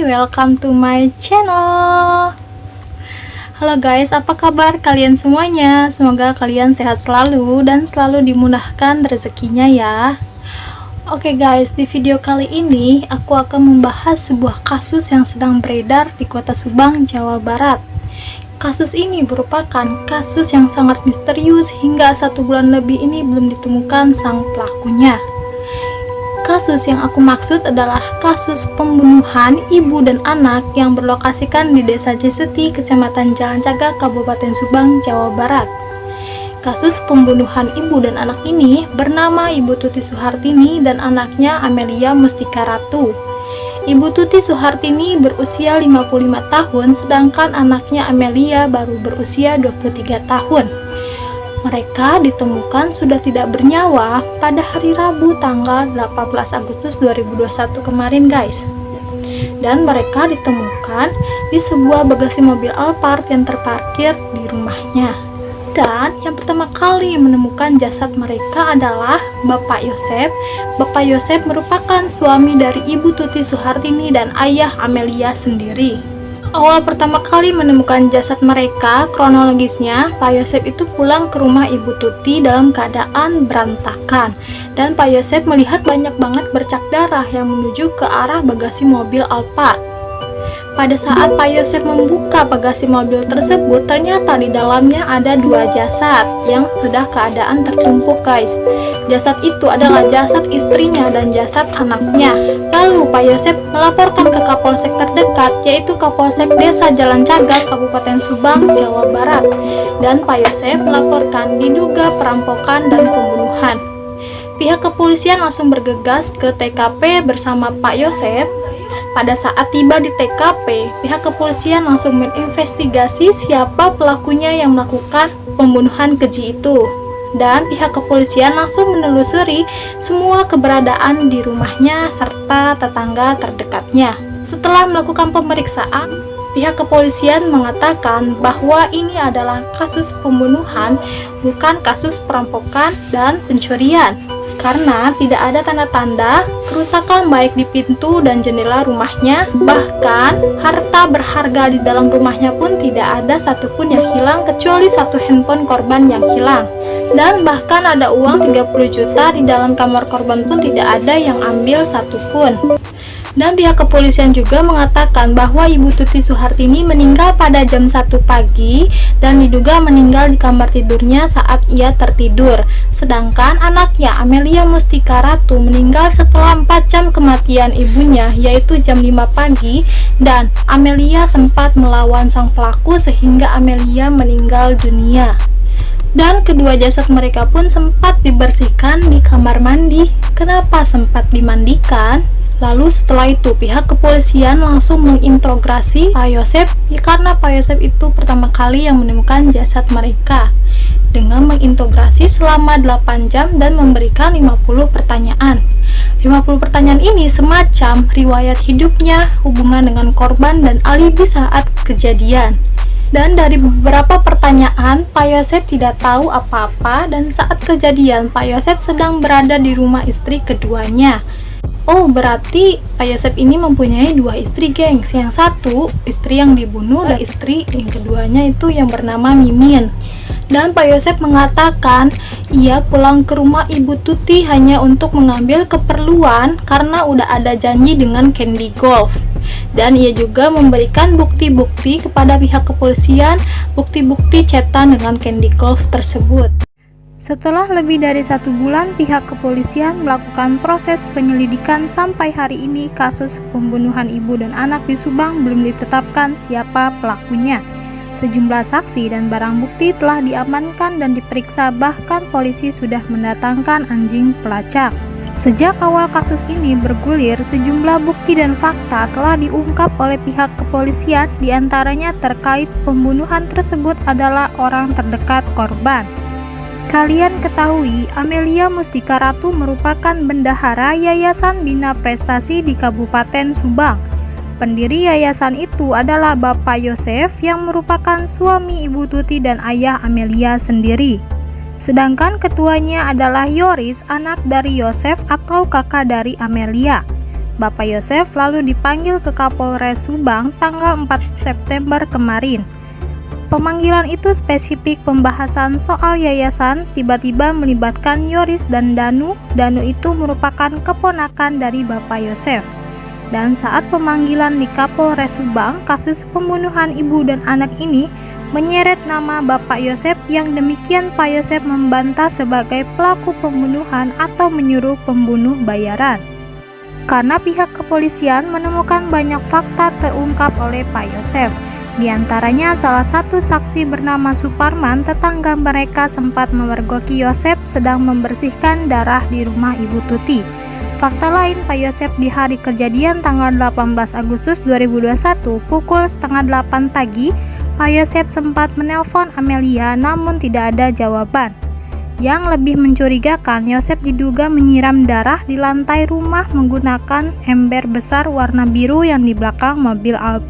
welcome to my channel. Halo guys, apa kabar kalian semuanya? Semoga kalian sehat selalu dan selalu dimudahkan rezekinya ya. Oke guys, di video kali ini aku akan membahas sebuah kasus yang sedang beredar di kota Subang, Jawa Barat. Kasus ini merupakan kasus yang sangat misterius hingga 1 bulan lebih ini belum ditemukan sang pelakunya. Kasus yang aku maksud adalah kasus pembunuhan ibu dan anak yang berlokasikan di Desa Ciseti, Kecamatan Jalan Cagak, Kabupaten Subang, Jawa Barat. Kasus pembunuhan ibu dan anak ini bernama Ibu Tuti Suhartini dan anaknya Amelia Mustika Ratu. Ibu Tuti Suhartini berusia 55 tahun, sedangkan anaknya Amelia baru berusia 23 tahun. Mereka ditemukan sudah tidak bernyawa pada hari Rabu tanggal 18 Agustus 2021 kemarin guys. Dan mereka ditemukan di sebuah bagasi mobil Alphard yang terparkir di rumahnya. Dan yang pertama kali menemukan jasad mereka adalah Bapak Yosep. Bapak Yosep merupakan suami dari Ibu Tuti Suhartini dan ayah Amelia sendiri. Awal pertama kali menemukan jasad mereka, kronologisnya Pak Yosep itu pulang ke rumah Ibu Tuti dalam keadaan berantakan. Dan Pak Yosep melihat banyak banget bercak darah yang menuju ke arah bagasi mobil Alphard. Pada saat Pak Yosep membuka bagasi mobil tersebut, ternyata di dalamnya ada 2 jasad yang sudah keadaan tertumpuk guys. Jasad itu adalah jasad istrinya dan jasad anaknya. Lalu Pak Yosep melaporkan ke Kapolsek terdekat, yaitu Kapolsek Desa Jalan Cagak, Kabupaten Subang, Jawa Barat. Dan Pak Yosep melaporkan diduga perampokan dan pembunuhan. Pihak kepolisian langsung bergegas ke TKP bersama Pak Yosep. Pada saat tiba di TKP, pihak kepolisian langsung menginvestigasi siapa pelakunya yang melakukan pembunuhan keji itu. Dan pihak kepolisian langsung menelusuri semua keberadaan di rumahnya serta tetangga terdekatnya. Setelah melakukan pemeriksaan, pihak kepolisian mengatakan bahwa ini adalah kasus pembunuhan, bukan kasus perampokan dan pencurian. Karena tidak ada tanda-tanda kerusakan baik di pintu dan jendela rumahnya, bahkan harta berharga di dalam rumahnya pun tidak ada satupun yang hilang kecuali 1 handphone korban yang hilang. Dan bahkan ada uang 30 juta di dalam kamar korban pun tidak ada yang ambil satupun. Dan pihak kepolisian juga mengatakan bahwa Ibu Tuti Suhartini meninggal pada jam 1 pagi dan diduga meninggal di kamar tidurnya saat ia tertidur. Sedangkan anaknya Amelia Mustika Ratu meninggal setelah 4 jam kematian ibunya, yaitu jam 5 pagi, dan Amelia sempat melawan sang pelaku sehingga Amelia meninggal dunia. Dan kedua jasad mereka pun sempat dibersihkan di kamar mandi. Kenapa sempat dimandikan? Lalu setelah itu pihak kepolisian langsung menginterogasi Pak Yosep, karena Pak Yosep itu pertama kali yang menemukan jasad mereka, dengan menginterogasi selama 8 jam dan memberikan 50 pertanyaan. 50 pertanyaan ini semacam riwayat hidupnya, hubungan dengan korban, dan alibi saat kejadian. Dan dari beberapa pertanyaan, Pak Yosep tidak tahu apa-apa, dan saat kejadian Pak Yosep sedang berada di rumah istri keduanya. Oh, berarti Pak Yosep ini mempunyai 2 istri gengs. Yang satu istri yang dibunuh dan istri yang keduanya itu yang bernama Mimin. Dan Pak Yosep mengatakan ia pulang ke rumah Ibu Tuti hanya untuk mengambil keperluan karena udah ada janji dengan Candy Golf. Dan ia juga memberikan bukti-bukti kepada pihak kepolisian, bukti-bukti chatan dengan Candy Golf tersebut. Setelah lebih dari 1 bulan, pihak kepolisian melakukan proses penyelidikan sampai hari ini kasus pembunuhan ibu dan anak di Subang belum ditetapkan siapa pelakunya. Sejumlah saksi dan barang bukti telah diamankan dan diperiksa, bahkan polisi sudah mendatangkan anjing pelacak. Sejak awal kasus ini bergulir, sejumlah bukti dan fakta telah diungkap oleh pihak kepolisian, diantaranya terkait pembunuhan tersebut adalah orang terdekat korban. Kalian ketahui, Amelia Mustika Ratu merupakan bendahara Yayasan Bina Prestasi di Kabupaten Subang. Pendiri yayasan itu adalah Bapak Yosef yang merupakan suami Ibu Tuti dan ayah Amelia sendiri. Sedangkan ketuanya adalah Yoris, anak dari Yosef atau kakak dari Amelia. Bapak Yosef lalu dipanggil ke Kapolres Subang tanggal 4 September kemarin. Pemanggilan itu spesifik pembahasan soal yayasan tiba-tiba melibatkan Yoris dan Danu. Danu itu merupakan keponakan dari Bapak Yosef. Dan saat pemanggilan di Kapolres Subang, kasus pembunuhan ibu dan anak ini menyeret nama Bapak Yosef yang demikian Pak Yosef membantah sebagai pelaku pembunuhan atau menyuruh pembunuh bayaran. Karena pihak kepolisian menemukan banyak fakta terungkap oleh Pak Yosef. Di antaranya salah satu saksi bernama Suparman, tetangga mereka sempat memergoki Yosef sedang membersihkan darah di rumah Ibu Tuti. Fakta lain, Pak Yosef di hari kejadian tanggal 18 Agustus 2021 pukul setengah 8 pagi, Pak Yosef sempat menelpon Amelia namun tidak ada jawaban. Yang lebih mencurigakan, Yosef diduga menyiram darah di lantai rumah menggunakan ember besar warna biru yang di belakang mobil Alfa.